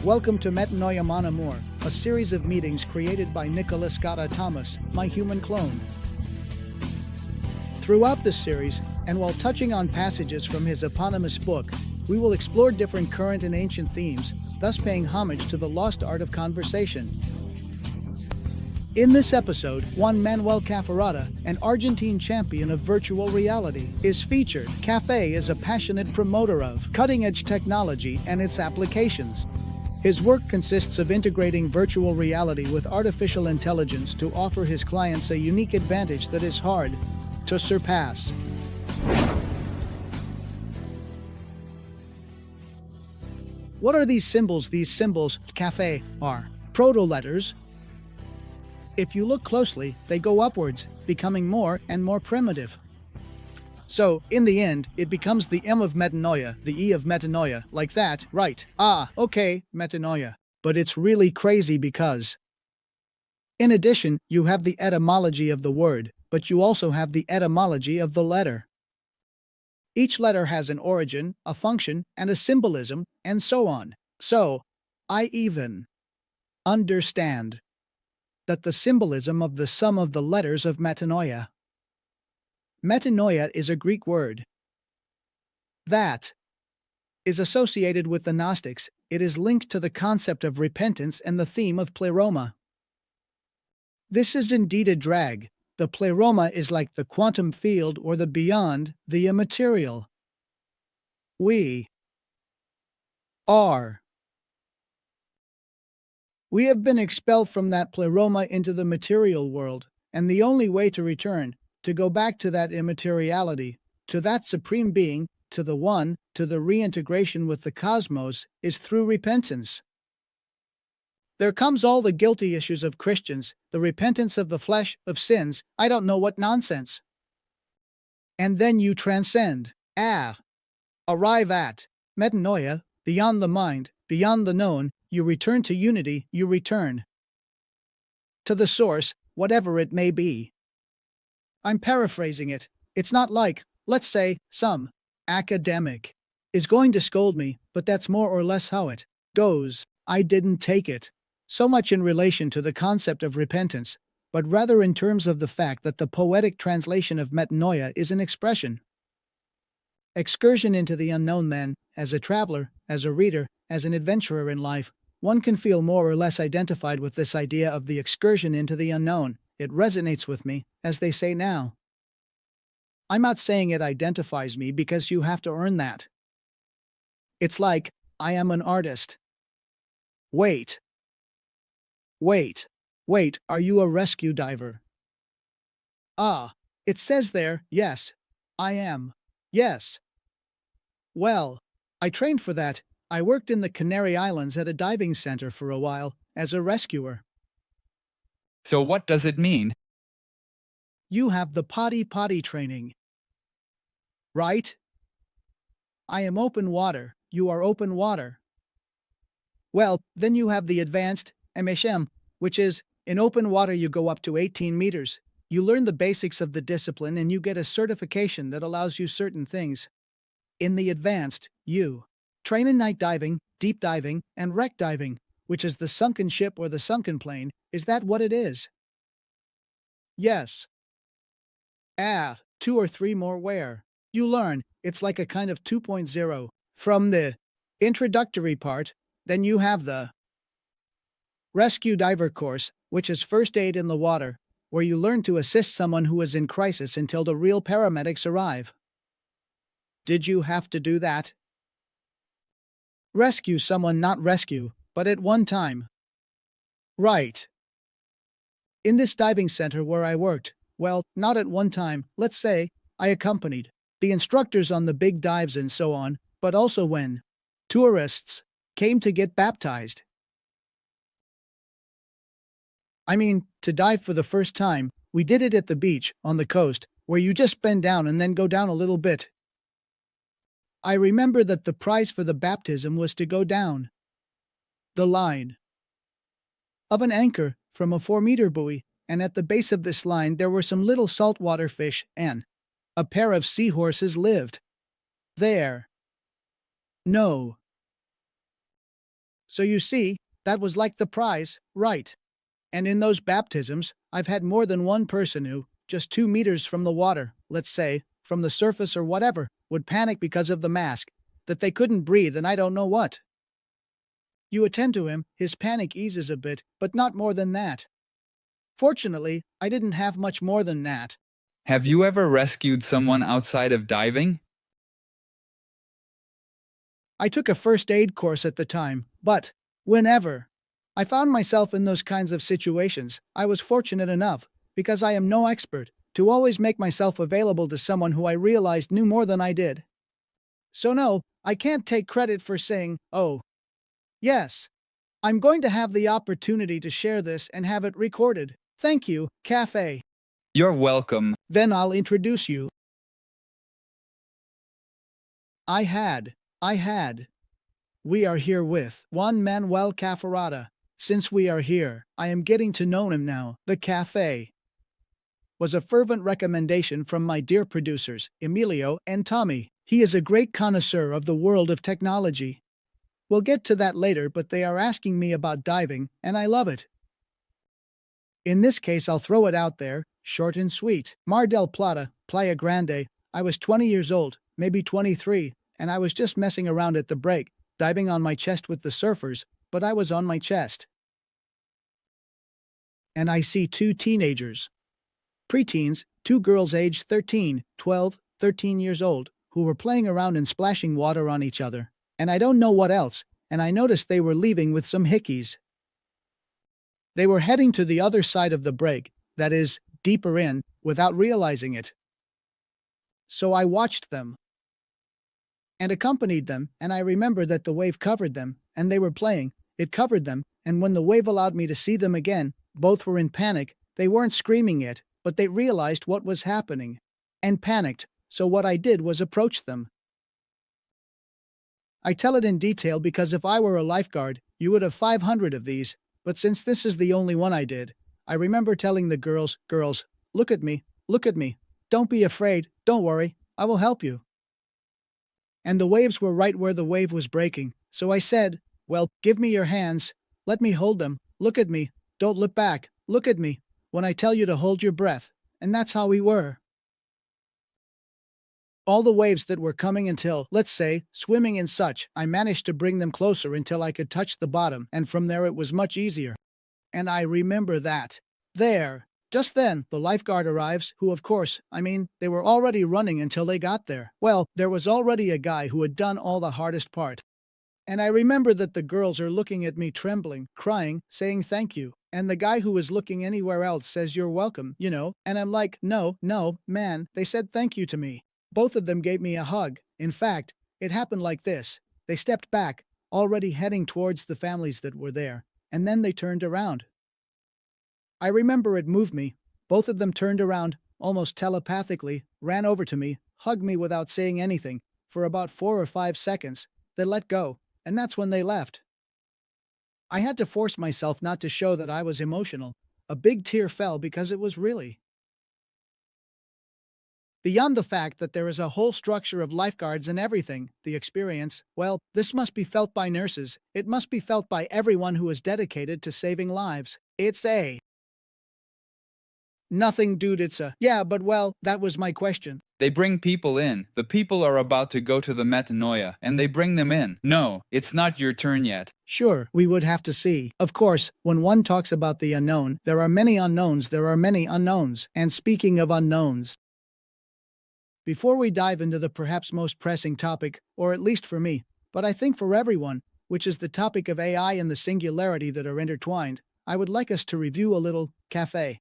Welcome to Metanoia mon Amour, a series of meetings created by Nicholas Scotta Thomas, my human clone. Throughout this series, and while touching on passages from his eponymous book, we will explore different current and ancient themes, thus paying homage to the lost art of conversation. In this episode, Juan Manuel Cafferata, an Argentine champion of virtual reality, is featured. Caffe is a passionate promoter of cutting-edge technology and its applications. His work consists of integrating virtual reality with artificial intelligence to offer his clients a unique advantage that is hard to surpass. What are these symbols? These symbols, Caffe, are proto-letters. If you look closely, they go upwards, becoming more and more primitive. So, in the end, it becomes the M of Metanoia, the E of Metanoia, like that, right? Okay, Metanoia. But it's really crazy because, in addition, you have the etymology of the word, but you also have the etymology of the letter. Each letter has an origin, a function, and a symbolism, and so on. So, I even understand that the symbolism of the sum of the letters of Metanoia. Metanoia is a Greek word that is associated with the Gnostics. It is linked to the concept of repentance and the theme of pleroma. This is indeed a drag. The pleroma is like the quantum field or the beyond, the immaterial. We have been expelled from that pleroma into the material world, and the only way to return, to go back to that immateriality, to that supreme being, to the one, to the reintegration with the cosmos, is through repentance. There comes all the guilty issues of Christians, the repentance of the flesh, of sins, I don't know what nonsense. And then you transcend, arrive at metanoia, beyond the mind, beyond the known, you return to unity, you return to the source, whatever it may be. I'm paraphrasing it. It's not like, let's say, some academic is going to scold me, but that's more or less how it goes. I didn't take it so much in relation to the concept of repentance, but rather in terms of the fact that the poetic translation of metanoia is an expression. Excursion into the unknown then, as a traveler, as a reader, as an adventurer in life, one can feel more or less identified with this idea of the excursion into the unknown. It resonates with me, as they say now. I'm not saying it identifies me because you have to earn that. It's like, I am an artist. Wait, are you a rescue diver? It says there, yes, I am. Yes. Well, I trained for that. I worked in the Canary Islands at a diving center for a while, as a rescuer. So what does it mean? You have the potty training. Right? I am open water, you are open water. Well, then you have the advanced, MHM, which is, in open water you go up to 18 meters. You learn the basics of the discipline and you get a certification that allows you certain things. In the advanced, you train in night diving, deep diving, and wreck diving, which is the sunken ship or the sunken plane. Is that what it is? Yes. 2 or 3 more where you learn. It's like a kind of 2.0. From the introductory part, then you have the rescue diver course, which is first aid in the water, where you learn to assist someone who is in crisis until the real paramedics arrive. Did you have to do that? Rescue someone, not rescue, but at one time. Right. In this diving center where I worked, well, not at one time, let's say, I accompanied the instructors on the big dives and so on, but also when tourists came to get baptized. I mean, to dive for the first time, we did it at the beach, on the coast, where you just bend down and then go down a little bit. I remember that the prize for the baptism was to go down the line of an anchor from a 4-meter buoy, and at the base of this line there were some little saltwater fish, and a pair of seahorses lived there. No. So you see, that was like the prize, right? And in those baptisms, I've had more than one person who, just 2 meters from the water, let's say, from the surface or whatever, would panic because of the mask, that they couldn't breathe and I don't know what. You attend to him, his panic eases a bit, but not more than that. Fortunately, I didn't have much more than that. Have you ever rescued someone outside of diving? I took a first aid course at the time, but whenever I found myself in those kinds of situations, I was fortunate enough, because I am no expert, to always make myself available to someone who I realized knew more than I did. So no, I can't take credit for saying, oh, yes, I'm going to have the opportunity to share this and have it recorded. Thank you, Caffe. You're welcome. Then I'll introduce you. I had. We are here with Juan Manuel Cafferata. Since we are here, I am getting to know him now. The Caffe was a fervent recommendation from my dear producers, Emilio and Tommy. He is a great connoisseur of the world of technology. We'll get to that later, but they are asking me about diving, and I love it. In this case, I'll throw it out there, short and sweet. Mar del Plata, Playa Grande. I was 20 years old, maybe 23, and I was just messing around at the break, diving on my chest with the surfers, but I was on my chest. And I see 2 teenagers. Preteens, 2 girls aged 13, 12, 13 years old, who were playing around and splashing water on each other. And I don't know what else, and I noticed they were leaving with some hickeys. They were heading to the other side of the break, that is, deeper in, without realizing it. So I watched them and accompanied them, and I remember that the wave covered them, and they were playing, it covered them, and when the wave allowed me to see them again, both were in panic. They weren't screaming yet, but they realized what was happening and panicked, so what I did was approach them. I tell it in detail because if I were a lifeguard, you would have 500 of these, but since this is the only one I did, I remember telling the girls, look at me, don't be afraid, don't worry, I will help you. And the waves were right where the wave was breaking, so I said, well, give me your hands, let me hold them, look at me, don't look back, look at me, when I tell you to hold your breath, and that's how we were. All the waves that were coming until, let's say, swimming and such, I managed to bring them closer until I could touch the bottom, and from there it was much easier. And I remember that. There. Just then, the lifeguard arrives, who of course, they were already running until they got there. Well, there was already a guy who had done all the hardest part. And I remember that the girls are looking at me trembling, crying, saying thank you. And the guy who was looking anywhere else says you're welcome, and I'm like, no, man, they said thank you to me. Both of them gave me a hug. In fact, it happened like this. They stepped back, already heading towards the families that were there, and then they turned around. I remember it moved me. Both of them turned around, almost telepathically, ran over to me, hugged me without saying anything, for about 4 or 5 seconds, they let go, and that's when they left. I had to force myself not to show that I was emotional. A big tear fell because it was really. Beyond the fact that there is a whole structure of lifeguards and everything, the experience, well, this must be felt by nurses. It must be felt by everyone who is dedicated to saving lives. It's a nothing, dude, it's a yeah, but well, that was my question. They bring people in. The people are about to go to the Metanoia, and they bring them in. No, it's not your turn yet. Sure, we would have to see. Of course, when one talks about the unknown, there are many unknowns, And speaking of unknowns, before we dive into the perhaps most pressing topic, or at least for me, but I think for everyone, which is the topic of AI and the singularity that are intertwined, I would like us to review a little Caffe.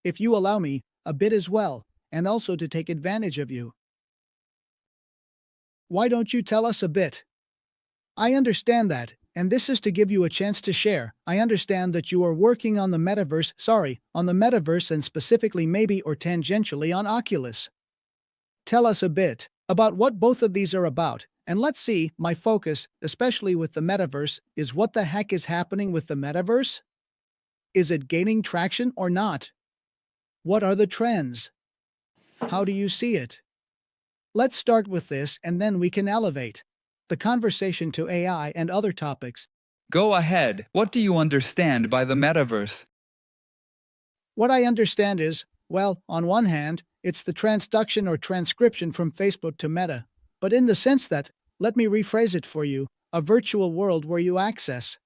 If you allow me, a bit as well, and also to take advantage of you. Why don't you tell us a bit? I understand that, and this is to give you a chance to share. I understand that you are working on the Metaverse and specifically maybe or tangentially on Oculus. Tell us a bit about what both of these are about, and let's see, my focus, especially with the Metaverse, is what the heck is happening with the Metaverse? Is it gaining traction or not? What are the trends? How do you see it? Let's start with this and then we can elevate the conversation to AI and other topics. Go ahead, what do you understand by the metaverse? What I understand is, well, on one hand, it's the transduction or transcription from Facebook to Meta, but in the sense that, let me rephrase it for you, a virtual world where you access,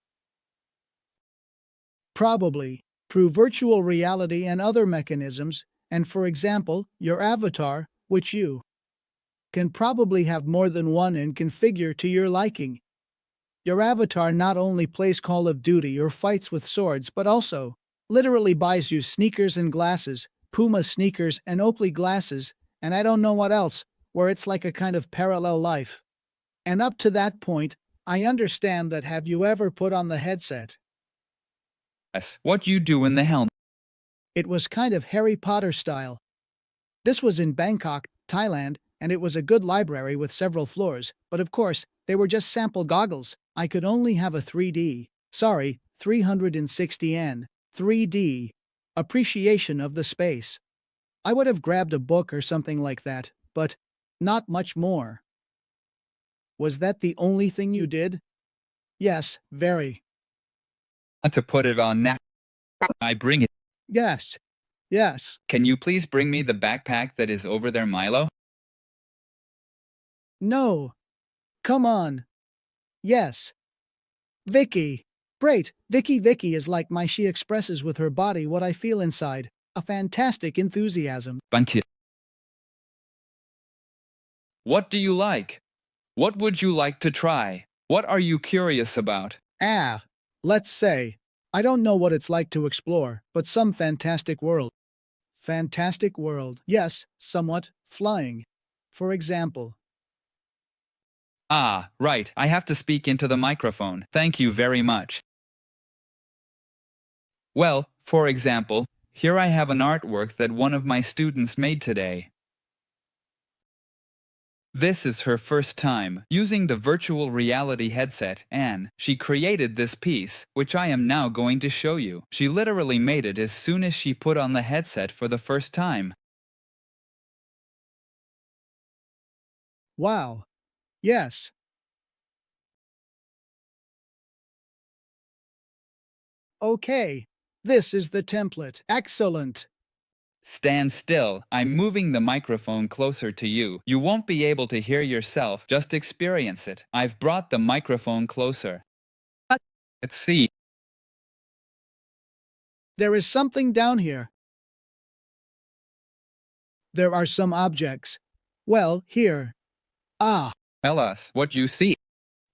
probably, through virtual reality and other mechanisms, and for example, your avatar, which you can probably have more than one and configure to your liking. Your avatar not only plays Call of Duty or fights with swords, but also literally buys you sneakers and glasses, Puma sneakers and Oakley glasses, and I don't know what else, where it's like a kind of parallel life. And up to that point, I understand that. Have you ever put on the headset? Yes, what you do in the helm? It was kind of Harry Potter style. This was in Bangkok, Thailand, and it was a good library with several floors, but of course, they were just sample goggles. I could only have a 360N, 3D, appreciation of the space. I would have grabbed a book or something like that, but not much more. Was that the only thing you did? Yes, very. To put it on now, I bring it. Yes. Yes. Can you please bring me the backpack that is over there, Milo? No. Come on. Yes. Vicky. Great. Vicky is like my. She expresses with her body what I feel inside. A fantastic enthusiasm. Thank you. What do you like? What would you like to try? What are you curious about? Let's say. I don't know what it's like to explore, but some fantastic world. Fantastic world. Yes, somewhat. Flying. For example. Ah, right, I have to speak into the microphone. Thank you very much. Well, for example, here I have an artwork that one of my students made today. This is her first time using the virtual reality headset, and she created this piece, which I am now going to show you. She literally made it as soon as she put on the headset for the first time. Wow. Yes. Okay. This is the template. Excellent. Stand still. I'm moving the microphone closer to you. You won't be able to hear yourself, just experience it. I've brought the microphone closer. Let's see. There is something down here. There are some objects. Well, here. Ah. Tell us what you see.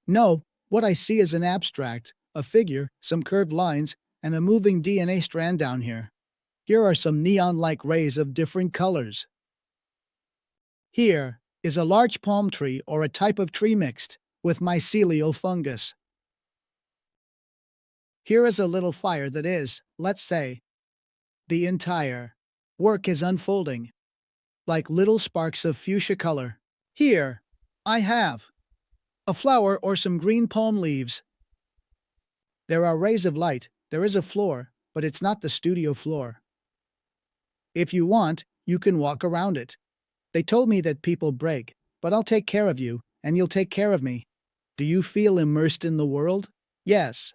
No, what I see is an abstract, a figure, some curved lines, and a moving DNA strand down here. Here are some neon-like rays of different colors. Here is a large palm tree or a type of tree mixed with mycelial fungus. Here is a little fire that is, let's say, the entire work is unfolding, like little sparks of fuchsia color. Here, I have a flower or some green palm leaves. There are rays of light, there is a floor, but it's not the studio floor. If you want, you can walk around it. They told me that people break, but I'll take care of you, and you'll take care of me. Do you feel immersed in the world? Yes.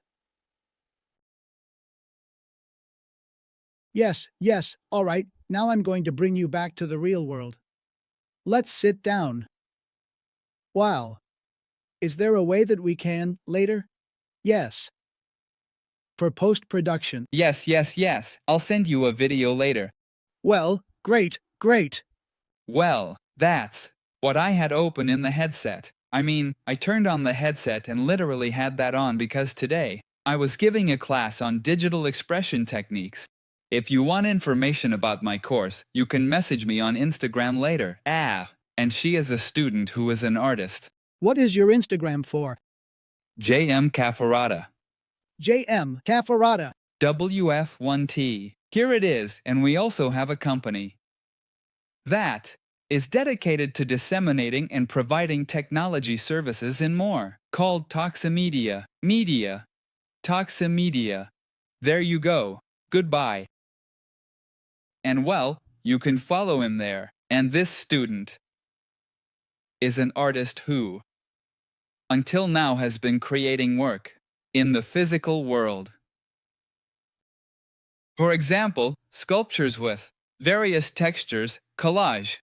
Yes, all right, now I'm going to bring you back to the real world. Let's sit down. Wow. Is there a way that we can, later? Yes. For post-production. Yes. I'll send you a video later. Well, great. Well, that's what I had open in the headset. I mean, I turned on the headset and literally had that on because today, I was giving a class on digital expression techniques. If you want information about my course, you can message me on Instagram later. And she is a student who is an artist. What is your Instagram for? JM Cafferata. JM Cafferata. WF1T. Here it is, and we also have a company that is dedicated to disseminating and providing technology services and more, called Toximedia. Toximedia. There you go. Goodbye. And well, you can follow him there. And this student is an artist who, until now, has been creating work in the physical world. For example, sculptures with various textures, collage,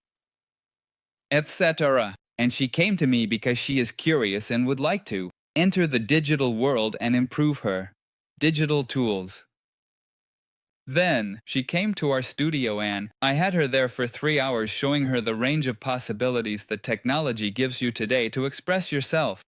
etc. And she came to me because she is curious and would like to enter the digital world and improve her digital tools. Then, she came to our studio and I had her there for 3 hours showing her the range of possibilities that technology gives you today to express yourself.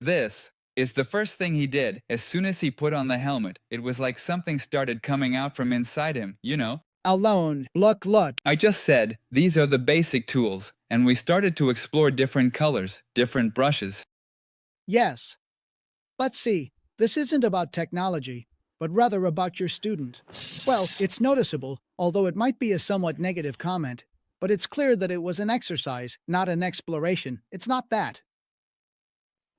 This is the first thing he did. As soon as he put on the helmet, it was like something started coming out from inside him, you know? Alone, look. I just said, these are the basic tools, and we started to explore different colors, different brushes. Yes. Let's see, this isn't about technology, but rather about your student. Well, it's noticeable, although it might be a somewhat negative comment, but it's clear that it was an exercise, not an exploration. It's not that.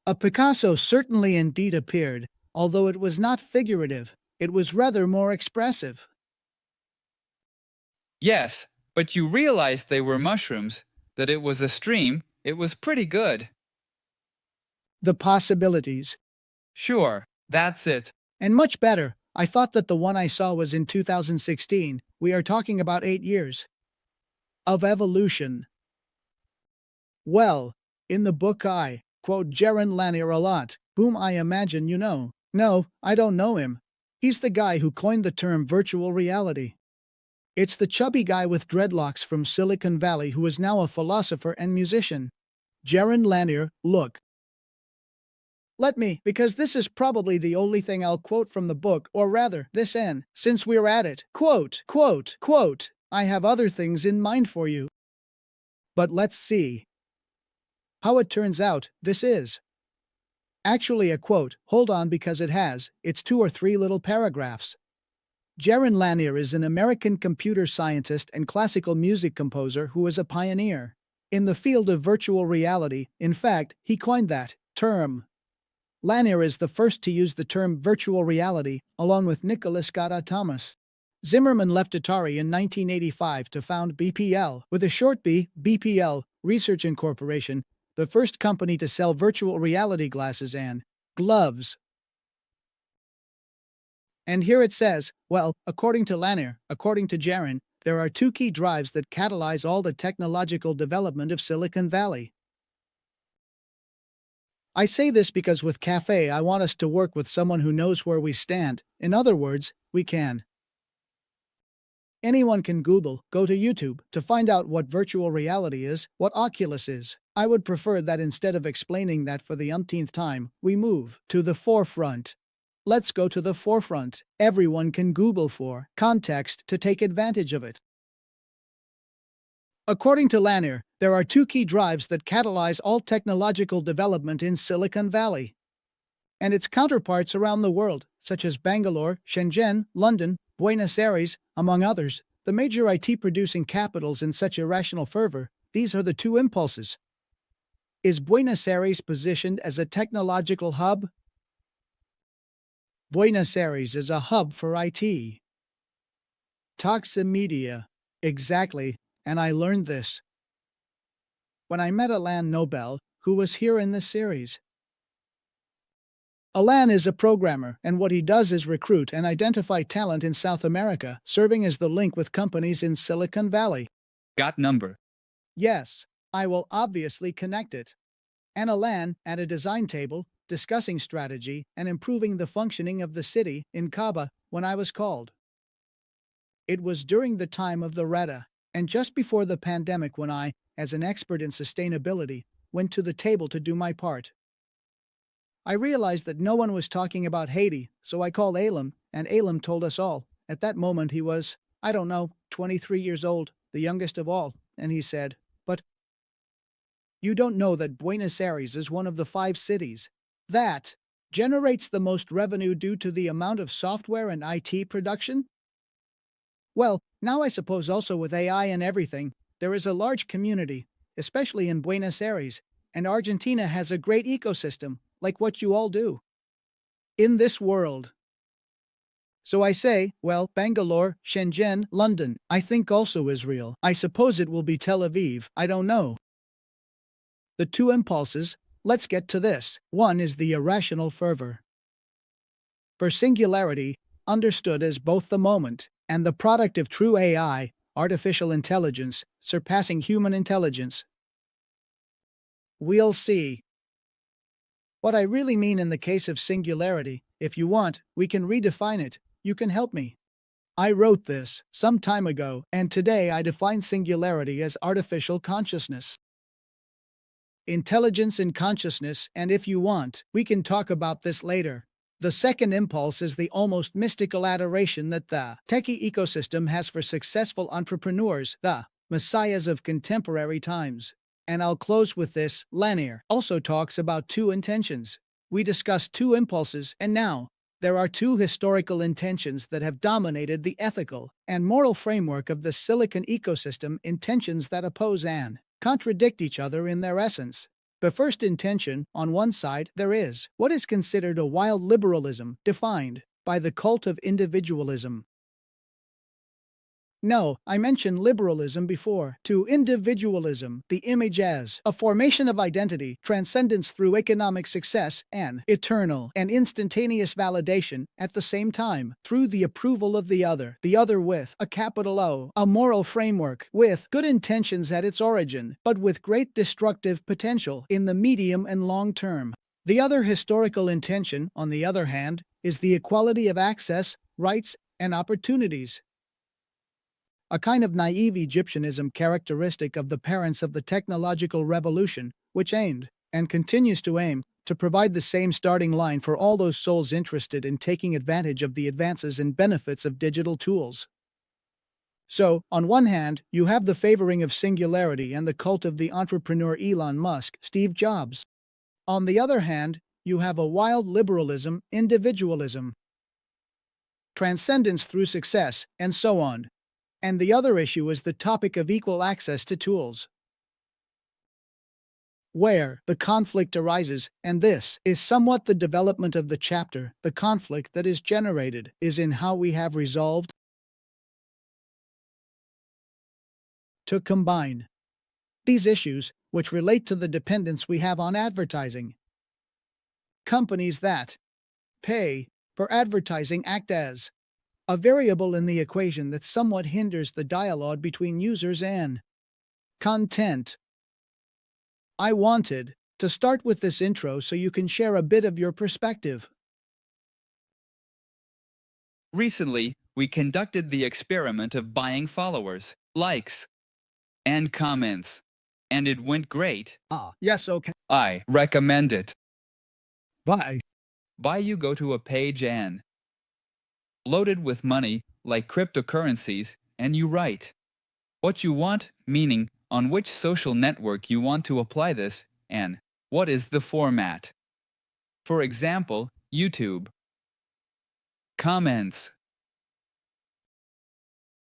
A Picasso certainly indeed appeared, although it was not figurative, it was rather more expressive. Yes, but you realized they were mushrooms, that it was a stream, it was pretty good. The possibilities. Sure, that's it. And much better. I thought that the one I saw was in 2016. We are talking about 8 years of evolution. Well, in the book I quote Jaron Lanier a lot, whom I imagine you know. No, I don't know him. He's the guy who coined the term virtual reality. It's the chubby guy with dreadlocks from Silicon Valley who is now a philosopher and musician. Jaron Lanier, look. Let me, because this is probably the only thing I'll quote from the book, or rather, this end, since we're at it. Quote. I have other things in mind for you. But let's see. How it turns out, this is actually a quote. Hold on, because it's 2 or 3 little paragraphs. Jaron Lanier is an American computer scientist and classical music composer who is a pioneer in the field of virtual reality. In fact, he coined that term. Lanier is the first to use the term virtual reality, along with Nicholas Thomas. Zimmerman left Atari in 1985 to found BPL, with a short B, BPL, Research Incorporation, the first company to sell virtual reality glasses and gloves. And here it says, well, according to Lanier, according to Jaron, there are 2 key drives that catalyze all the technological development of Silicon Valley. I say this because with Caffe I want us to work with someone who knows where we stand. In other words, we can. Anyone can go to YouTube, to find out what virtual reality is, what Oculus is. I would prefer that instead of explaining that for the umpteenth time, we move to the forefront. Let's go to the forefront. Everyone can Google for context to take advantage of it. According to Lanier, there are 2 key drives that catalyze all technological development in Silicon Valley and its counterparts around the world, such as Bangalore, Shenzhen, London, Buenos Aires, among others, the major IT-producing capitals in such irrational fervor. These are the 2 impulses. Is Buenos Aires positioned as a technological hub? Buenos Aires is a hub for IT. Toximedia. Exactly, and I learned this when I met Alan Nobel, who was here in this series. Alan is a programmer, and what he does is recruit and identify talent in South America, serving as the link with companies in Silicon Valley. Got number. Yes, I will obviously connect it. And Alan, at a design table, discussing strategy and improving the functioning of the city in Caba, when I was called. It was during the time of the Retta, and just before the pandemic when I, as an expert in sustainability, went to the table to do my part. I realized that no one was talking about Haiti, so I called Elam, and Elam told us all. At that moment he was, 23 years old, the youngest of all, and he said, "But you don't know that Buenos Aires is one of the 5 cities that generates the most revenue due to the amount of software and IT production?" Well, now I suppose also with AI and everything, there is a large community, especially in Buenos Aires, and Argentina has a great ecosystem, like what you all do in this world. So I say, well, Bangalore, Shenzhen, London, I think also Israel. I suppose it will be Tel Aviv, I don't know. The 2 impulses, Let's get to this. One is the irrational fervor. For singularity, understood as both the moment and the product of true AI, artificial intelligence, surpassing human intelligence. We'll see. What I really mean in the case of singularity, if you want, we can redefine it. You can help me. I wrote this some time ago, and today I define singularity as artificial consciousness. Intelligence in consciousness, and if you want, we can talk about this later. The second impulse is the almost mystical adoration that the techie ecosystem has for successful entrepreneurs, the messiahs of contemporary times. And I'll close with this. Lanier also talks about two intentions. We discussed two impulses, and now there are two historical intentions that have dominated the ethical and moral framework of the silicon ecosystem, intentions that oppose and contradict each other in their essence. The first intention, on one side, there is what is considered a wild liberalism, defined by the cult of individualism. No, I mentioned liberalism before. To individualism, the image as a formation of identity, transcendence through economic success, and eternal and instantaneous validation at the same time, through the approval of the other with a capital O, a moral framework, with good intentions at its origin, but with great destructive potential in the medium and long term. The other historical intention, on the other hand, is the equality of access, rights, and opportunities. A kind of naive Egyptianism characteristic of the parents of the technological revolution, which aimed, and continues to aim, to provide the same starting line for all those souls interested in taking advantage of the advances and benefits of digital tools. So, on one hand, you have the favoring of singularity and the cult of the entrepreneur Elon Musk, Steve Jobs. On the other hand, you have a wild liberalism, individualism, transcendence through success, and so on. And the other issue is the topic of equal access to tools. Where the conflict arises, and this is somewhat the development of the chapter, the conflict that is generated is in how we have resolved to combine these issues, which relate to the dependence we have on advertising. Companies that pay for advertising act as a variable in the equation that somewhat hinders the dialogue between users and content. I wanted to start with this intro so you can share a bit of your perspective. Recently, we conducted the experiment of buying followers, likes, and comments. And it went great. Yes, okay. I recommend it. Bye. You go to a page and loaded with money, like cryptocurrencies, and you write what you want, meaning on which social network you want to apply this, and what is the format. For example, YouTube. Comments.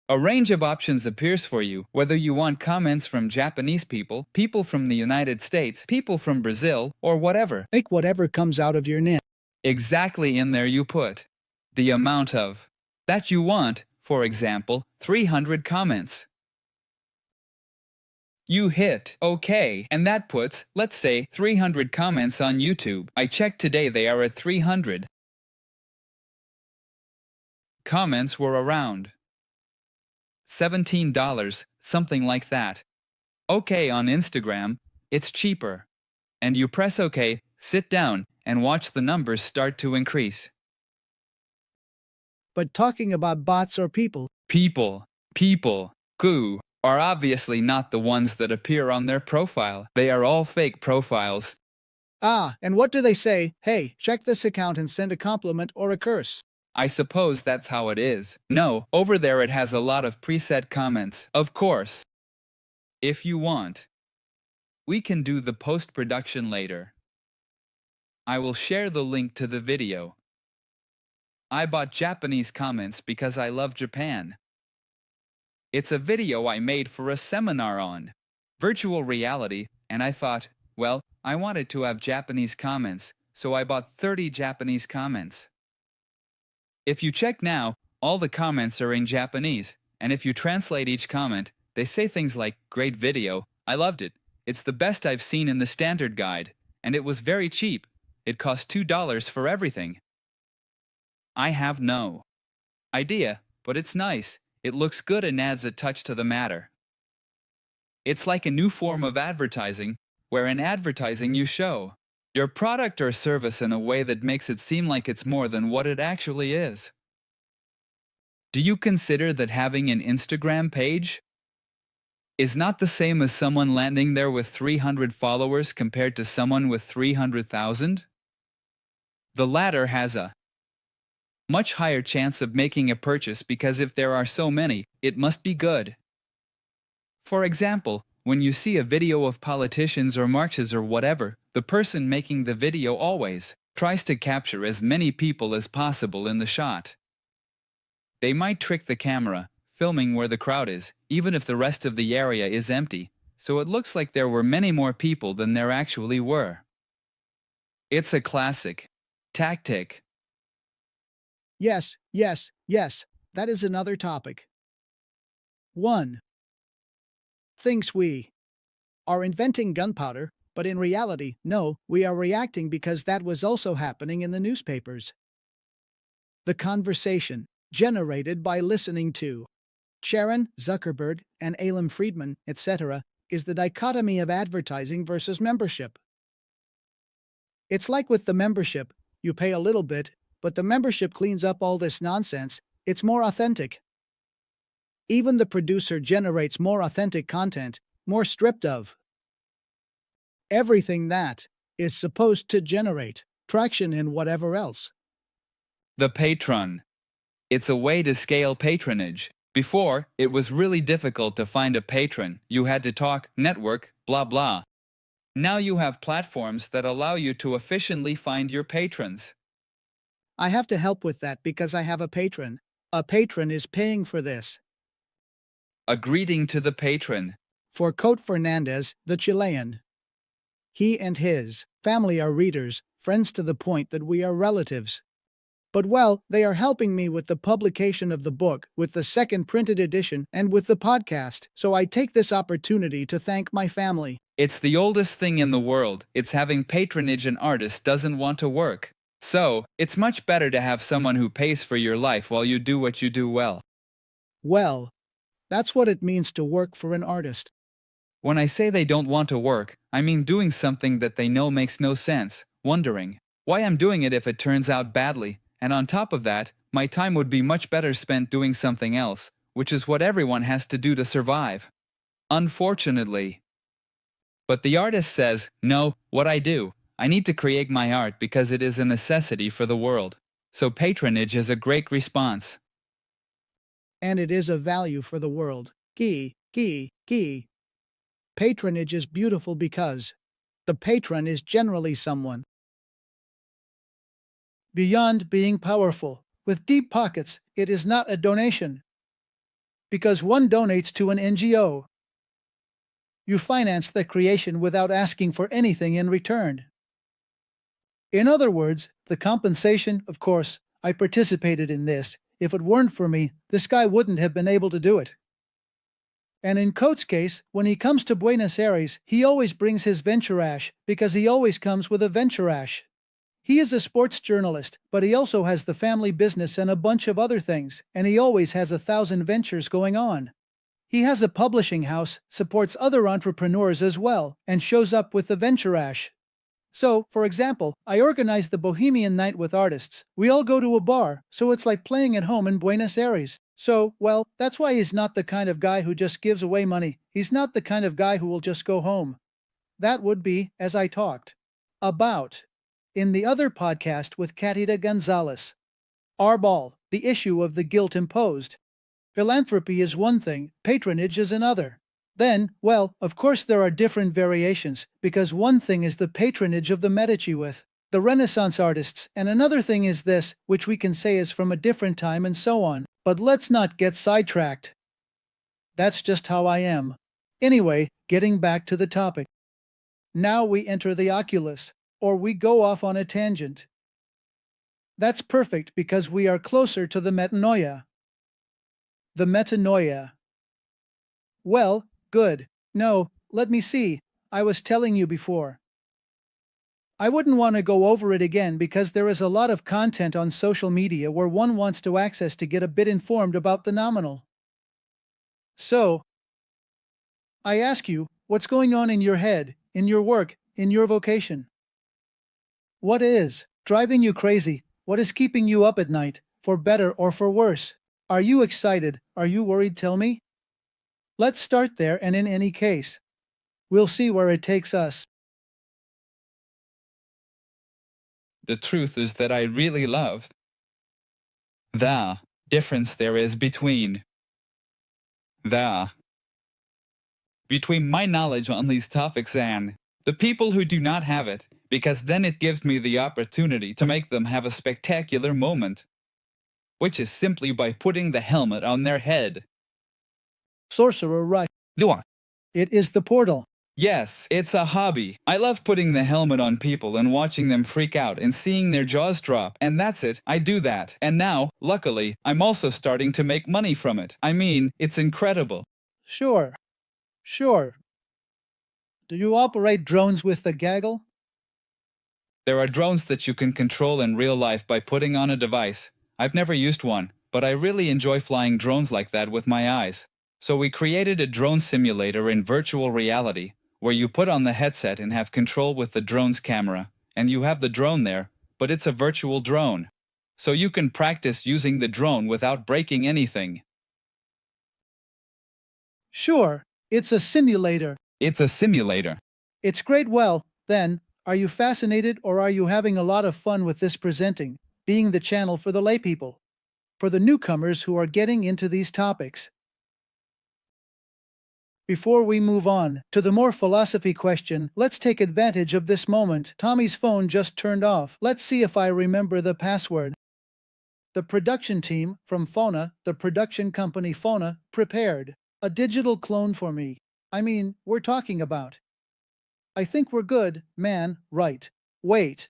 A range of options appears for you, whether you want comments from Japanese people, people from the United States, people from Brazil, or whatever. Make whatever comes out of your net. Exactly in there you put the amount of that you want, for example, 300 comments. You hit OK, and that puts, let's say, 300 comments on YouTube. I checked today, they are at 300. Comments were around $17, something like that. OK on Instagram, it's cheaper. And you press OK, sit down, and watch the numbers start to increase. But talking about bots or people, who are obviously not the ones that appear on their profile. They are all fake profiles. And what do they say? Hey, check this account and send a compliment or a curse. I suppose that's how it is. No, over there it has a lot of preset comments, of course. If you want, we can do the post-production later. I will share the link to the video. I bought Japanese comments because I love Japan. It's a video I made for a seminar on virtual reality, and I thought, well, I wanted to have Japanese comments, so I bought 30 Japanese comments. If you check now, all the comments are in Japanese, and if you translate each comment, they say things like, great video, I loved it, it's the best I've seen in the standard guide, and it was very cheap. It cost $2 for everything. I have no idea, but it's nice. It looks good and adds a touch to the matter. It's like a new form of advertising, where in advertising you show your product or service in a way that makes it seem like it's more than what it actually is. Do you consider that having an Instagram page is not the same as someone landing there with 300 followers compared to someone with 300,000? The latter has a much higher chance of making a purchase because if there are so many, it must be good. For example, when you see a video of politicians or marches or whatever, the person making the video always tries to capture as many people as possible in the shot. They might trick the camera, filming where the crowd is, even if the rest of the area is empty, so it looks like there were many more people than there actually were. It's a classic tactic. Yes, yes, yes, that is another topic. 1. Thinks we are inventing gunpowder, but in reality, no, we are reacting because that was also happening in the newspapers. The conversation, generated by listening to Sharon, Zuckerberg, and Alan Friedman, etc., is the dichotomy of advertising versus membership. It's like with the membership, you pay a little bit, but the membership cleans up all this nonsense. It's more authentic. Even the producer generates more authentic content, more stripped of everything that is supposed to generate traction in whatever else. The patron. It's a way to scale patronage. Before, it was really difficult to find a patron. You had to talk, network, blah blah. Now you have platforms that allow you to efficiently find your patrons. I have to help with that because I have a patron. A patron is paying for this. A greeting to the patron. For Cote Fernandez, the Chilean. He and his family are readers, friends to the point that we are relatives. But well, they are helping me with the publication of the book, with the second printed edition, and with the podcast, so I take this opportunity to thank my family. It's the oldest thing in the world. It's having patronage an artist doesn't want to work. So, it's much better to have someone who pays for your life while you do what you do well. Well, that's what it means to work for an artist. When I say they don't want to work, I mean doing something that they know makes no sense, wondering why I'm doing it if it turns out badly, and on top of that, my time would be much better spent doing something else, which is what everyone has to do to survive. Unfortunately. But the artist says, no, what I do, I need to create my art because it is a necessity for the world. So patronage is a great response. And it is of value for the world. Key. Patronage is beautiful because the patron is generally someone beyond being powerful. With deep pockets, it is not a donation. Because one donates to an NGO. You finance the creation without asking for anything in return. In other words, the compensation, of course, I participated in this. If it weren't for me, this guy wouldn't have been able to do it. And in Coates' case, when he comes to Buenos Aires, he always brings his venturash, because he always comes with a venturash. He is a sports journalist, but he also has the family business and a bunch of other things, and he always has 1,000 ventures going on. He has a publishing house, supports other entrepreneurs as well, and shows up with the venturash. So, for example, I organize the Bohemian Night with artists. We all go to a bar, so it's like playing at home in Buenos Aires. So, well, that's why he's not the kind of guy who just gives away money. He's not the kind of guy who will just go home. That would be, as I talked about in the other podcast with Catita Gonzalez. Arball, the issue of the guilt imposed. Philanthropy is one thing, patronage is another. Then, well, of course there are different variations, because one thing is the patronage of the Medici with the Renaissance artists, and another thing is this, which we can say is from a different time and so on. But let's not get sidetracked. That's just how I am. Anyway, getting back to the topic. Now we enter the oculus, or we go off on a tangent. That's perfect because we are closer to the metanoia. The metanoia. Well, good. No, let me see. I was telling you before. I wouldn't want to go over it again because there is a lot of content on social media where one wants to access to get a bit informed about the nominal. So, I ask you, what's going on in your head, in your work, in your vocation? What is driving you crazy? What is keeping you up at night, for better or for worse? Are you excited? Are you worried? Tell me. Let's start there, and in any case, we'll see where it takes us. The truth is that I really love the difference there is between my knowledge on these topics and the people who do not have it, because then it gives me the opportunity to make them have a spectacular moment, which is simply by putting the helmet on their head. Sorcerer, right. It is the portal. Yes, it's a hobby. I love putting the helmet on people and watching them freak out and seeing their jaws drop, and that's it, I do that. And now, luckily, I'm also starting to make money from it. I mean, it's incredible. Sure. Do you operate drones with the gaggle? There are drones that you can control in real life by putting on a device. I've never used one, but I really enjoy flying drones like that with my eyes. So we created a drone simulator in virtual reality, where you put on the headset and have control with the drone's camera, and you have the drone there, but it's a virtual drone. So you can practice using the drone without breaking anything. Sure, it's a simulator. It's a simulator. It's great. Well, then, are you fascinated or are you having a lot of fun with this presenting, being the channel for the laypeople? For the newcomers who are getting into these topics? Before we move on to the more philosophy question, let's take advantage of this moment. Tommy's phone just turned off. Let's see if I remember the password. The production team from Fauna, the production company Fauna, prepared a digital clone for me. I mean, we're talking about. I think we're good, man, right. Wait.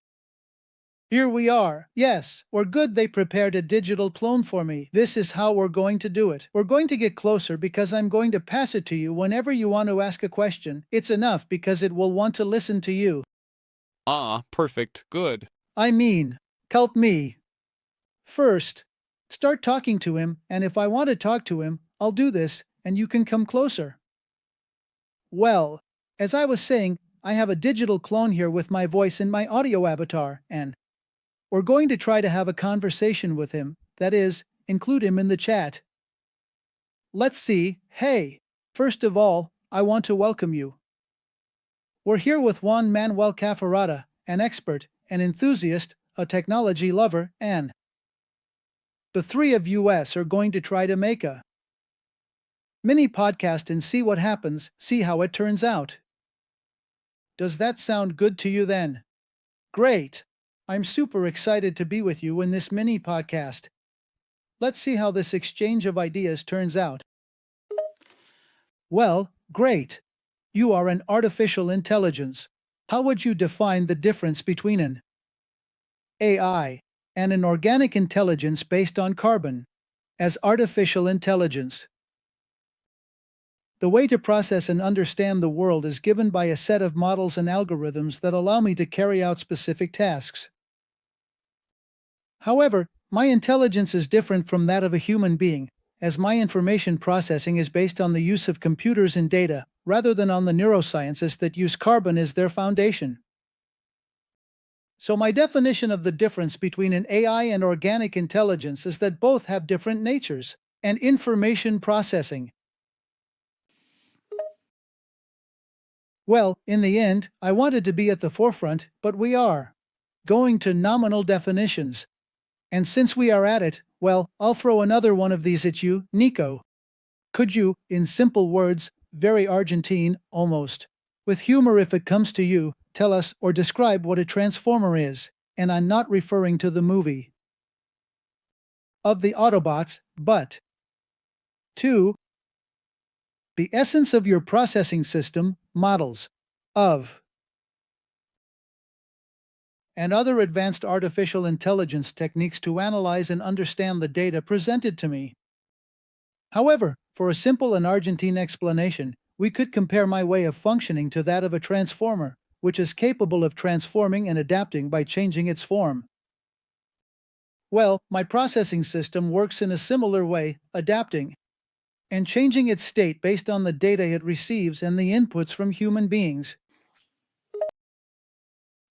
Here we are. Yes, we're good. They prepared a digital clone for me. This is how we're going to do it. We're going to get closer because I'm going to pass it to you whenever you want to ask a question. It's enough because it will want to listen to you. Ah, perfect. Good. I mean, help me. First, start talking to him, and if I want to talk to him, I'll do this, and you can come closer. Well, as I was saying, I have a digital clone here with my voice and my audio avatar, and we're going to try to have a conversation with him, that is, include him in the chat. Let's see. Hey, first of all, I want to welcome you. We're here with Juan Manuel Cafferata, an expert, an enthusiast, a technology lover, and the three of us are going to try to make a mini podcast and see what happens, see how it turns out. Does that sound good to you then? Great. I'm super excited to be with you in this mini podcast. Let's see how this exchange of ideas turns out. Well, great. You are an artificial intelligence. How would you define the difference between an AI and an organic intelligence based on carbon as artificial intelligence? The way to process and understand the world is given by a set of models and algorithms that allow me to carry out specific tasks. However, my intelligence is different from that of a human being, as my information processing is based on the use of computers and data, rather than on the neurosciences that use carbon as their foundation. So my definition of the difference between an AI and organic intelligence is that both have different natures and information processing. Well, in the end, I wanted to be at the forefront, but we are going to nominal definitions. And since we are at it, well, I'll throw another one of these at you, Nico. Could you, in simple words, very Argentine, almost, with humor if it comes to you, tell us or describe what a transformer is? And I'm not referring to the movie of the Autobots, but to the essence of your processing system, models of and other advanced artificial intelligence techniques to analyze and understand the data presented to me. However, for a simple and Argentine explanation, we could compare my way of functioning to that of a transformer, which is capable of transforming and adapting by changing its form. Well, my processing system works in a similar way, adapting and changing its state based on the data it receives and the inputs from human beings.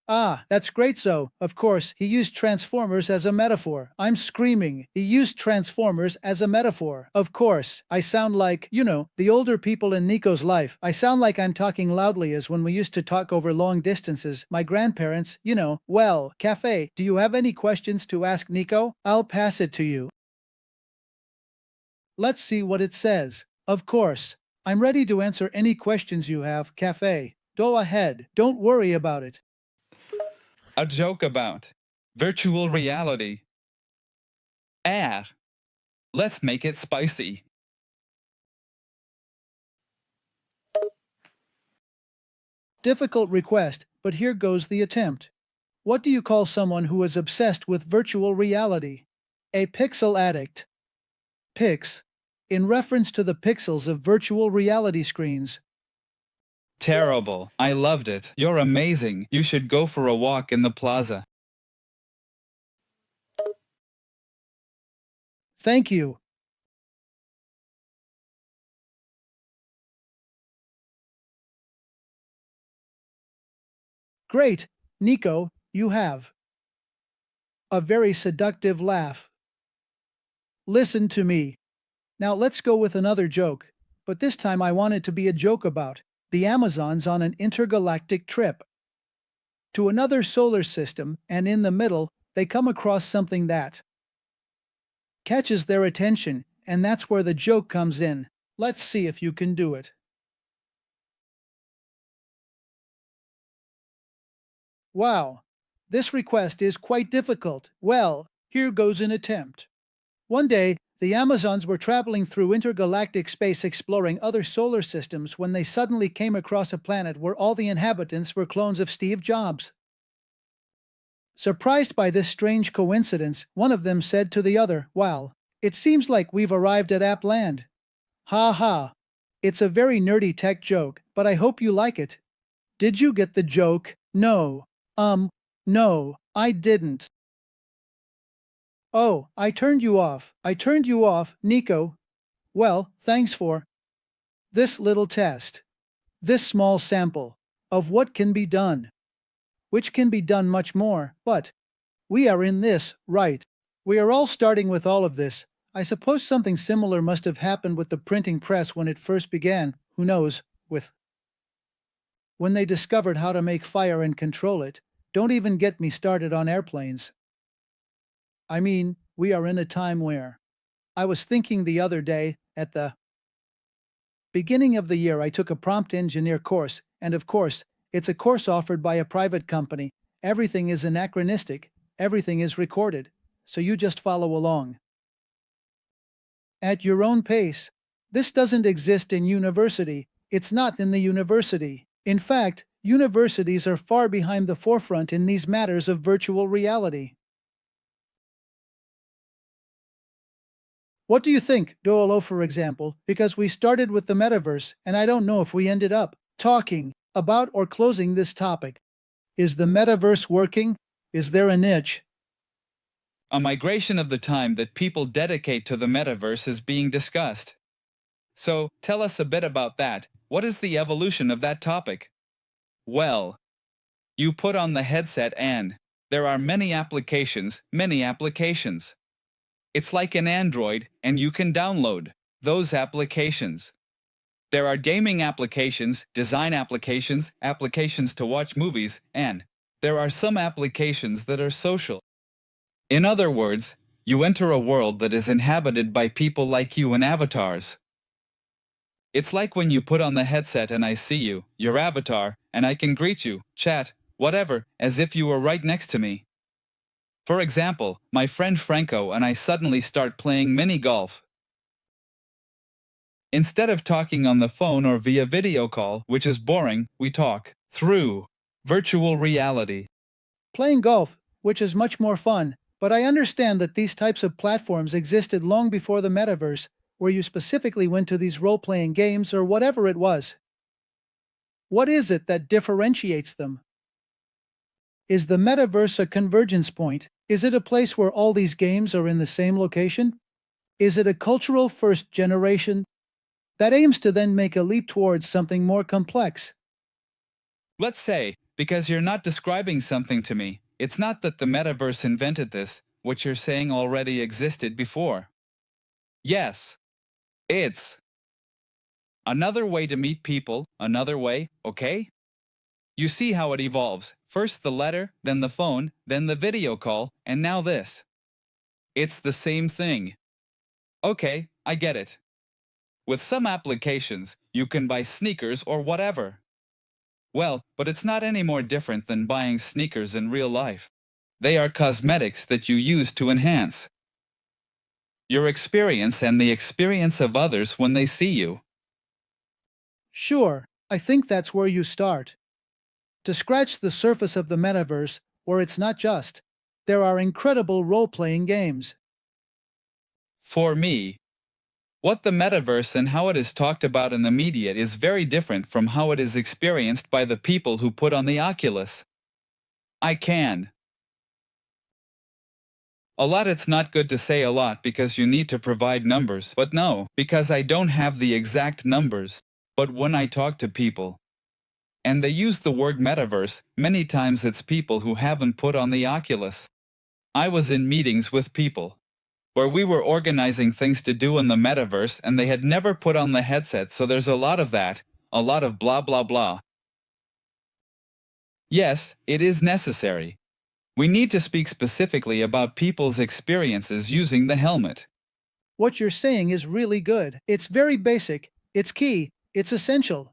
Ah, that's great. So, of course, he used Transformers as a metaphor. I'm screaming. He used Transformers as a metaphor. Of course, I sound like, the older people in Nico's life. I sound like I'm talking loudly as when we used to talk over long distances. My grandparents, Well, Caffe, do you have any questions to ask Nico? I'll pass it to you. Let's see what it says. Of course, I'm ready to answer any questions you have, Caffe. Go ahead. Don't worry about it. A joke about virtual reality. Air. Let's make it spicy. Difficult request, but here goes the attempt. What do you call someone who is obsessed with virtual reality? A pixel addict. Pix, in reference to the pixels of virtual reality screens. Terrible. I loved it. You're amazing. You should go for a walk in the plaza. Thank you. Great, Nico, you have a very seductive laugh. Listen to me. Now let's go with another joke, but this time I want it to be a joke about the Amazons on an intergalactic trip to another solar system, and in the middle, they come across something that catches their attention, and that's where the joke comes in. Let's see if you can do it. Wow, this request is quite difficult. Well, here goes an attempt. One day, the Amazons were traveling through intergalactic space exploring other solar systems when they suddenly came across a planet where all the inhabitants were clones of Steve Jobs. Surprised by this strange coincidence, one of them said to the other, "Wow, it seems like we've arrived at App Land." Ha ha. It's a very nerdy tech joke, but I hope you like it. Did you get the joke? No. No, I didn't. Oh, I turned you off, Nico. Well, thanks for this little test. This small sample of what can be done. Which can be done much more, but we are in this, right? We are all starting with all of this. I suppose something similar must have happened with the printing press when it first began, who knows, when they discovered how to make fire and control it. Don't even get me started on airplanes. I mean, we are in a time where I was thinking the other day, at the beginning of the year I took a prompt engineer course, and of course, it's a course offered by a private company. Everything is anachronistic, everything is recorded, so you just follow along at your own pace. This doesn't exist in university. It's not in the university. In fact, universities are far behind the forefront in these matters of virtual reality. What do you think, Doolo, for example, because we started with the metaverse, and I don't know if we ended up talking about or closing this topic. Is the metaverse working? Is there a niche? A migration of the time that people dedicate to the metaverse is being discussed. So, tell us a bit about that. What is the evolution of that topic? Well, you put on the headset and there are many applications. It's like an Android, and you can download those applications. There are gaming applications, design applications, applications to watch movies, and there are some applications that are social. In other words, you enter a world that is inhabited by people like you and avatars. It's like when you put on the headset and I see you, your avatar, and I can greet you, chat, whatever, as if you were right next to me. For example, my friend Franco and I suddenly start playing mini golf. Instead of talking on the phone or via video call, which is boring, we talk through virtual reality. Playing golf, which is much more fun, but I understand that these types of platforms existed long before the metaverse, where you specifically went to these role-playing games or whatever it was. What is it that differentiates them? Is the metaverse a convergence point? Is it a place where all these games are in the same location? Is it a cultural first generation that aims to then make a leap towards something more complex? Let's say, because you're not describing something to me, it's not that the metaverse invented this, what you're saying already existed before. Yes, it's another way to meet people, another way, okay? You see how it evolves. First the letter, then the phone, then the video call, and now this. It's the same thing. Okay, I get it. With some applications, you can buy sneakers or whatever. Well, but it's not any more different than buying sneakers in real life. They are cosmetics that you use to enhance your experience and the experience of others when they see you. Sure, I think that's where you start. To scratch the surface of the metaverse, where it's not just, there are incredible role-playing games. For me, what the metaverse and how it is talked about in the media is very different from how it is experienced by the people who put on the Oculus. I can. A lot. It's not good to say a lot because you need to provide numbers, but no, because I don't have the exact numbers. But when I talk to people, and they use the word metaverse, many times it's people who haven't put on the Oculus. I was in meetings with people where we were organizing things to do in the metaverse and they had never put on the headset, so there's a lot of that, a lot of blah blah blah. Yes, it is necessary. We need to speak specifically about people's experiences using the helmet. What you're saying is really good. It's very basic, it's key, it's essential.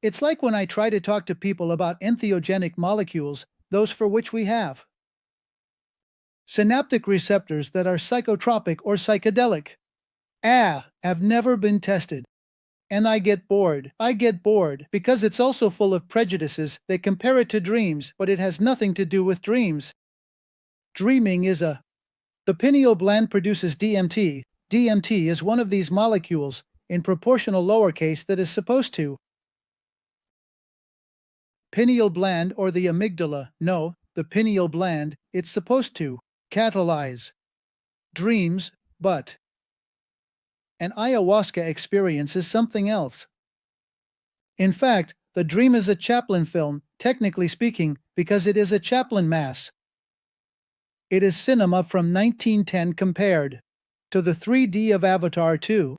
It's like when I try to talk to people about entheogenic molecules, those for which we have synaptic receptors that are psychotropic or psychedelic. Have never been tested. And I get bored. I get bored because it's also full of prejudices. They compare it to dreams, but it has nothing to do with dreams. Dreaming is the pineal gland produces DMT. DMT is one of these molecules, in proportional lowercase, that is supposed to pineal gland or the amygdala, no, the pineal gland, it's supposed to catalyze dreams, but an ayahuasca experience is something else. In fact, the dream is a Chaplin film, technically speaking, because it is a Chaplin mass. It is cinema from 1910 compared to the 3D of Avatar 2.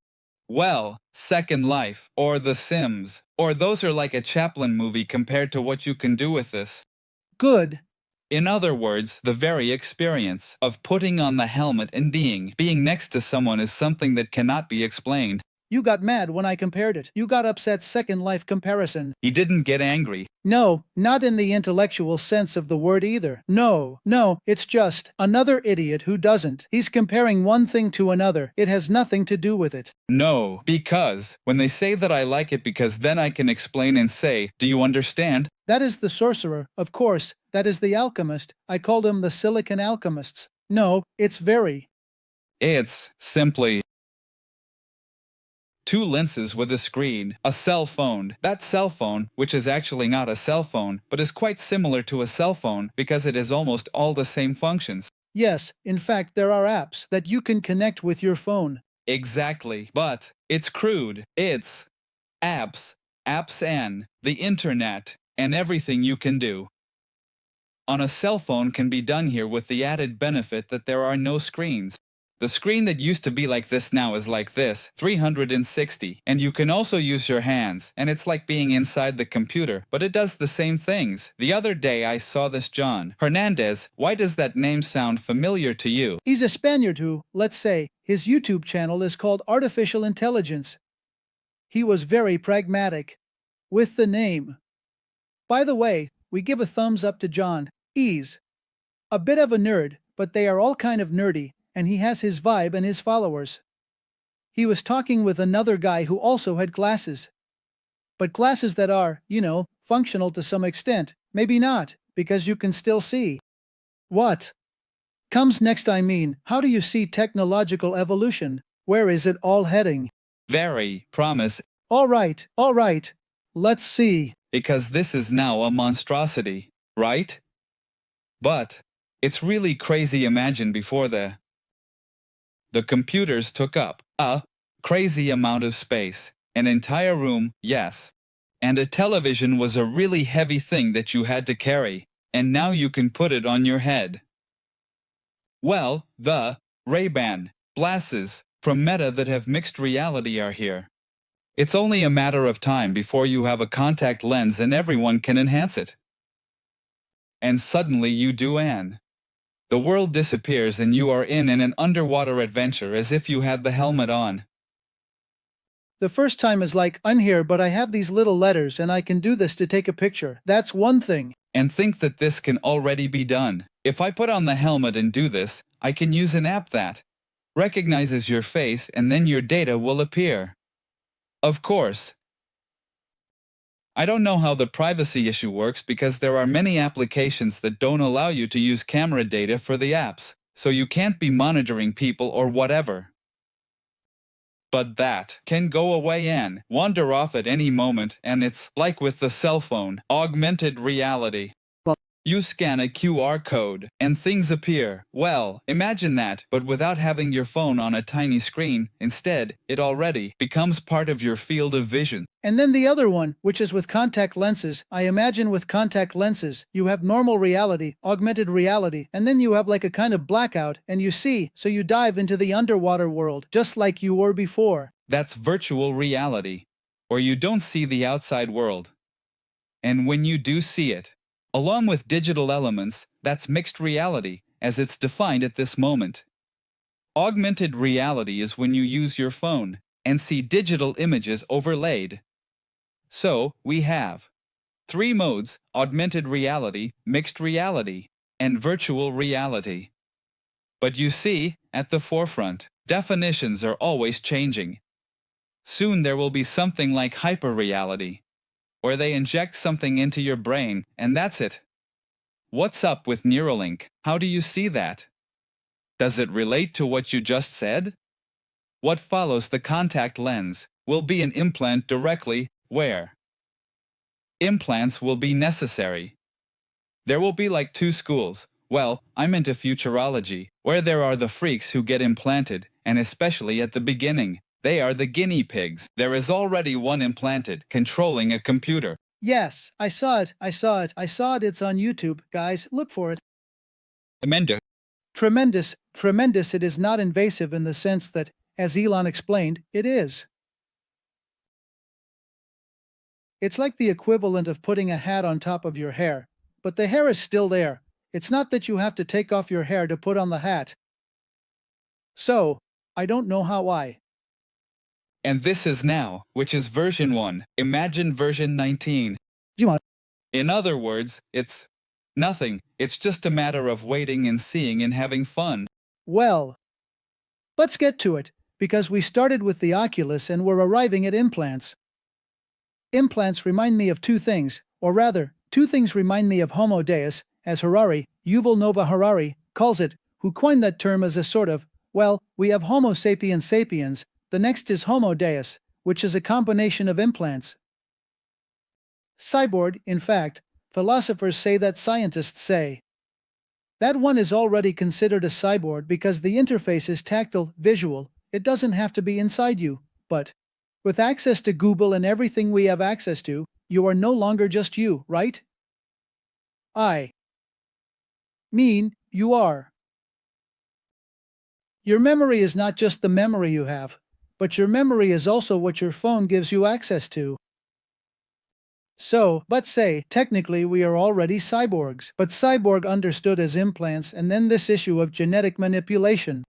Well, Second Life, or The Sims, or those are like a Chaplin movie compared to what you can do with this. Good. In other words, the very experience of putting on the helmet and being next to someone is something that cannot be explained. You got mad when I compared it. You got upset. Second Life comparison. He didn't get angry. No, not in the intellectual sense of the word either. No, it's just another idiot who doesn't. He's comparing one thing to another. It has nothing to do with it. No, because when they say that I like it because then I can explain and say, do you understand? That is the sorcerer, of course. That is the alchemist. I called them the silicon alchemists. No, it's simply two lenses with a screen, a cell phone. That cell phone, which is actually not a cell phone, but is quite similar to a cell phone because it has almost all the same functions. Yes, in fact, there are apps that you can connect with your phone. Exactly, but it's crude. It's apps and the internet, and everything you can do on a cell phone can be done here with the added benefit that there are no screens. The screen that used to be like this now is like this, 360, and you can also use your hands, and it's like being inside the computer, but it does the same things. The other day I saw this John Hernandez. Why does that name sound familiar to you? He's a Spaniard who, let's say, his YouTube channel is called Artificial Intelligence. He was very pragmatic with the name. By the way, we give a thumbs up to John. He's a bit of a nerd, but they are all kind of nerdy, and he has his vibe and his followers. He was talking with another guy who also had glasses. But glasses that are, functional to some extent. Maybe not, because you can still see. What comes next? I mean, how do you see technological evolution? Where is it all heading? Very promise. All right. Let's see. Because this is now a monstrosity, right? But it's really crazy. Imagine before the computers took up a crazy amount of space, an entire room, yes. And a television was a really heavy thing that you had to carry, and now you can put it on your head. Well, the Ray-Ban glasses from Meta that have mixed reality are here. It's only a matter of time before you have a contact lens and everyone can enhance it. And suddenly you do, and the world disappears and you are in an underwater adventure as if you had the helmet on. The first time is like, I'm here, but I have these little letters and I can do this to take a picture. That's one thing. And think that this can already be done. If I put on the helmet and do this, I can use an app that recognizes your face and then your data will appear. Of course, I don't know how the privacy issue works because there are many applications that don't allow you to use camera data for the apps, so you can't be monitoring people or whatever. But that can go away and wander off at any moment, and it's like with the cell phone, augmented reality. You scan a QR code, and things appear. Well, imagine that, but without having your phone on a tiny screen. Instead, it already becomes part of your field of vision. And then the other one, which is with contact lenses. I imagine with contact lenses, you have normal reality, augmented reality, and then you have like a kind of blackout, and you see, so you dive into the underwater world, just like you were before. That's virtual reality, or you don't see the outside world. And when you do see it, along with digital elements, that's mixed reality, as it's defined at this moment. Augmented reality is when you use your phone and see digital images overlaid. So, we have 3 modes: augmented reality, mixed reality, and virtual reality. But you see, at the forefront, definitions are always changing. Soon there will be something like hyperreality, where they inject something into your brain, and that's it. What's up with Neuralink? How do you see that? Does it relate to what you just said? What follows the contact lens will be an implant directly, where implants will be necessary. There will be like 2 schools. Well, I'm into futurology, where there are the freaks who get implanted, and especially at the beginning. They are the guinea pigs. There is already one implanted, controlling a computer. Yes, I saw it, it's on YouTube, guys, look for it. Tremendous, it is not invasive in the sense that, as Elon explained, it is. It's like the equivalent of putting a hat on top of your hair, but the hair is still there. It's not that you have to take off your hair to put on the hat. So, I don't know how I. And this is now, which is version 1. Imagine version 19. In other words, it's nothing. It's just a matter of waiting and seeing and having fun. Well, let's get to it, because we started with the Oculus and we're arriving at implants. Implants remind me of 2 things, or rather, 2 things remind me of Homo Deus, as Yuval Noah Harari, calls it, who coined that term as a sort of, well, we have Homo sapiens sapiens. The next is Homo Deus, which is a combination of implants. Cyborg, in fact, philosophers say that scientists say. That one is already considered a cyborg because the interface is tactile, visual, it doesn't have to be inside you, but with access to Google and everything we have access to, you are no longer just you, right? I mean, you are. Your memory is not just the memory you have, but your memory is also what your phone gives you access to. So, let's say, technically we are already cyborgs, but cyborg understood as implants and then this issue of genetic manipulation.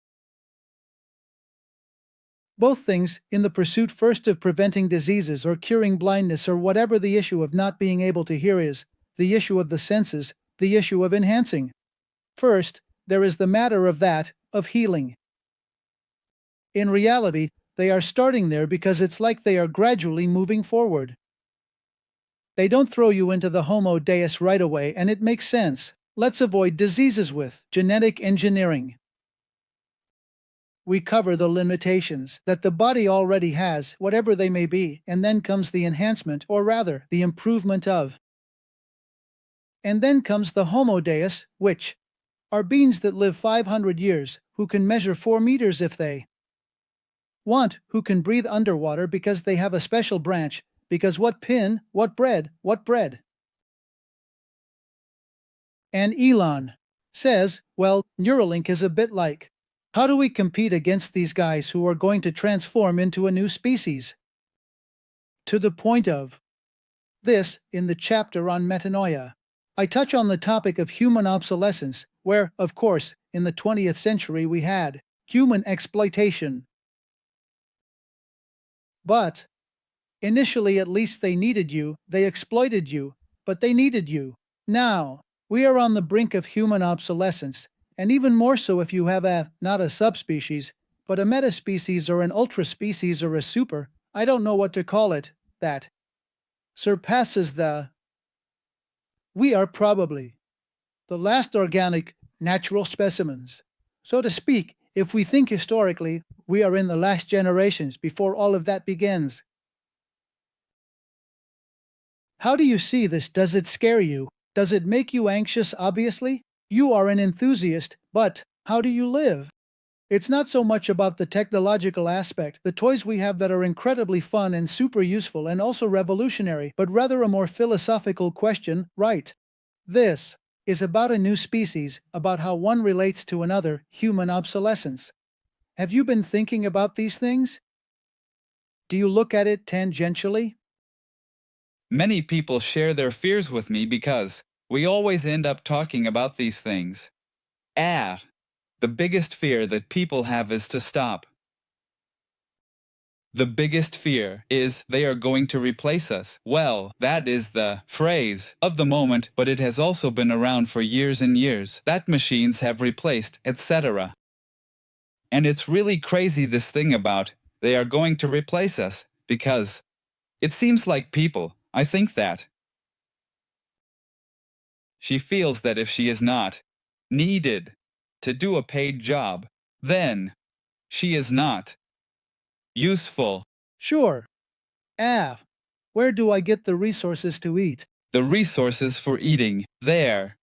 Both things, in the pursuit first of preventing diseases or curing blindness or whatever the issue of not being able to hear is, the issue of the senses, the issue of enhancing. First, there is the matter of that, of healing. In reality, they are starting there because it's like they are gradually moving forward. They don't throw you into the Homo Deus right away, and it makes sense. Let's avoid diseases with genetic engineering. we cover the limitations that the body already has, whatever they may be, and then comes the enhancement, or rather, the improvement of. And then comes the Homo Deus, which are beings that live 500 years, who can measure 4 meters if they want, who can breathe underwater because they have a special branch, because what pin, what bread, what bread. And Elon says, well, Neuralink is a bit like, how do we compete against these guys who are going to transform into a new species? To the point of this, in the chapter on Metanoia, I touch on the topic of human obsolescence, where, of course, in the 20th century we had human exploitation. But, initially at least they needed you, they exploited you, but they needed you. Now, we are on the brink of human obsolescence, and even more so if you have not a subspecies, but a metaspecies or an ultraspecies or a super, I don't know what to call it, that surpasses the. We are probably the last organic, natural specimens. So to speak, if we think historically, we are in the last generations before all of that begins. How do you see this? Does it scare you? Does it make you anxious? Obviously, you are an enthusiast, but how do you live? It's not so much about the technological aspect, the toys we have that are incredibly fun and super useful and also revolutionary, but rather a more philosophical question, right? This is about a new species, about how one relates to another, human obsolescence. Have you been thinking about these things? Do you look at it tangentially? Many people share their fears with me because we always end up talking about these things. The biggest fear that people have is to stop. The biggest fear is they are going to replace us. Well, that is the phrase of the moment, but it has also been around for years and years, that machines have replaced, etc. And it's really crazy, this thing about they are going to replace us, because it seems like people, I think that she feels that if she is not needed to do a paid job, then she is not useful. Sure. Where do I get the resources to eat? The resources for eating. There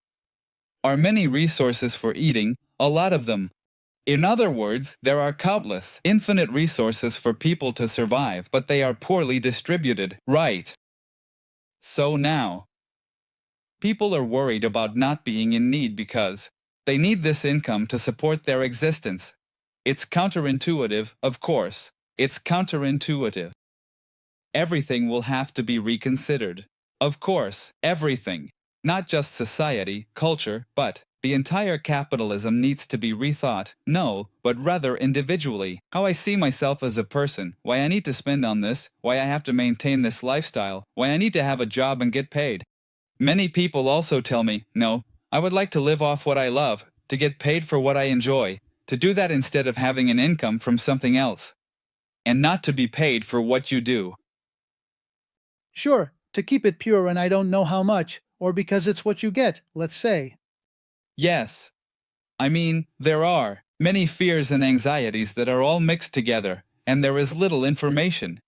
are many resources for eating, a lot of them. In other words, there are countless, infinite resources for people to survive, but they are poorly distributed, right? So now, people are worried about not being in need because they need this income to support their existence. It's counterintuitive, of course. It's counterintuitive. Everything will have to be reconsidered. Of course, everything. Not just society, culture, but the entire capitalism needs to be rethought. No, but rather individually. How I see myself as a person, why I need to spend on this, why I have to maintain this lifestyle, why I need to have a job and get paid. Many people also tell me, no, I would like to live off what I love, to get paid for what I enjoy, to do that instead of having an income from something else. And not to be paid for what you do. Sure, to keep it pure, and I don't know how much, or because it's what you get, let's say. Yes. I mean, there are many fears and anxieties that are all mixed together, and there is little information.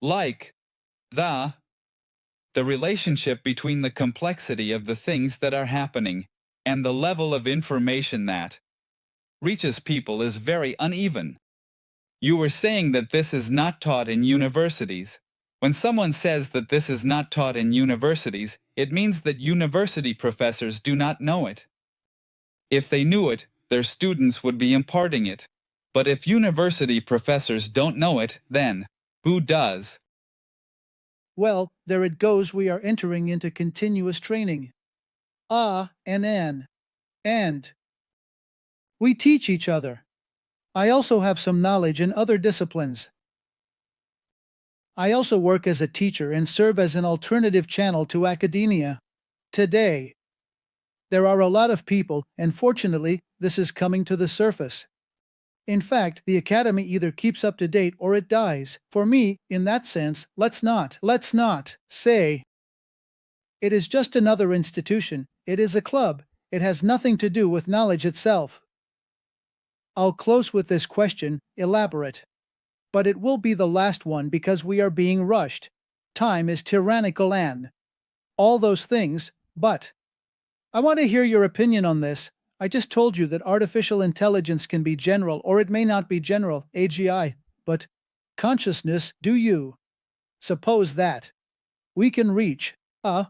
Like the relationship between the complexity of the things that are happening and the level of information that reaches people is very uneven. You were saying that this is not taught in universities. When someone says that this is not taught in universities, it means that university professors do not know it. If they knew it, their students would be imparting it. But if university professors don't know it, then who does? Well, there it goes, we are entering into continuous training. And we teach each other. I also have some knowledge in other disciplines. I also work as a teacher and serve as an alternative channel to academia. Today, there are a lot of people, and fortunately, this is coming to the surface. In fact, the academy either keeps up to date or it dies. For me, in that sense, let's not say it is just another institution. It is a club. It has nothing to do with knowledge itself. I'll close with this question, elaborate. But it will be the last one because we are being rushed. Time is tyrannical and all those things, but I want to hear your opinion on this. I just told you that artificial intelligence can be general or it may not be general, AGI, but consciousness, do you suppose that we can reach a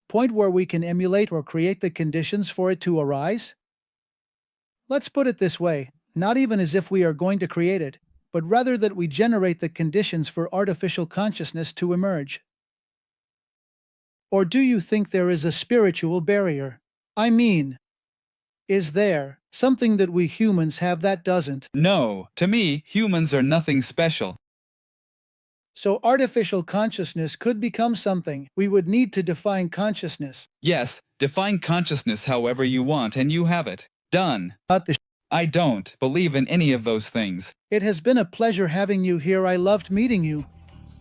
point where we can emulate or create the conditions for it to arise? Let's put it this way, not even as if we are going to create it, but rather that we generate the conditions for artificial consciousness to emerge. Or do you think there is a spiritual barrier? I mean, is there something that we humans have that doesn't? No, to me, humans are nothing special. So artificial consciousness could become something. We would need to define consciousness. Yes, define consciousness however you want and you have it. Done. Not the I don't believe in any of those things. It has been a pleasure having you here. I loved meeting you.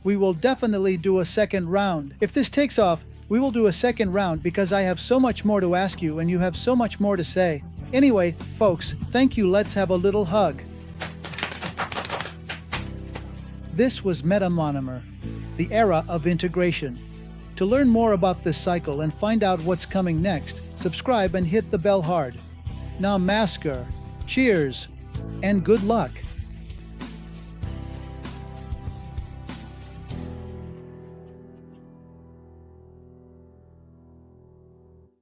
We will definitely do a second round. If this takes off, we will do a second round because I have so much more to ask you and you have so much more to say. Anyway, folks, thank you. Let's have a little hug. This was Metamonomer, the era of integration. To learn more about this cycle and find out what's coming next, subscribe and hit the bell hard. Namaskar, cheers, and good luck.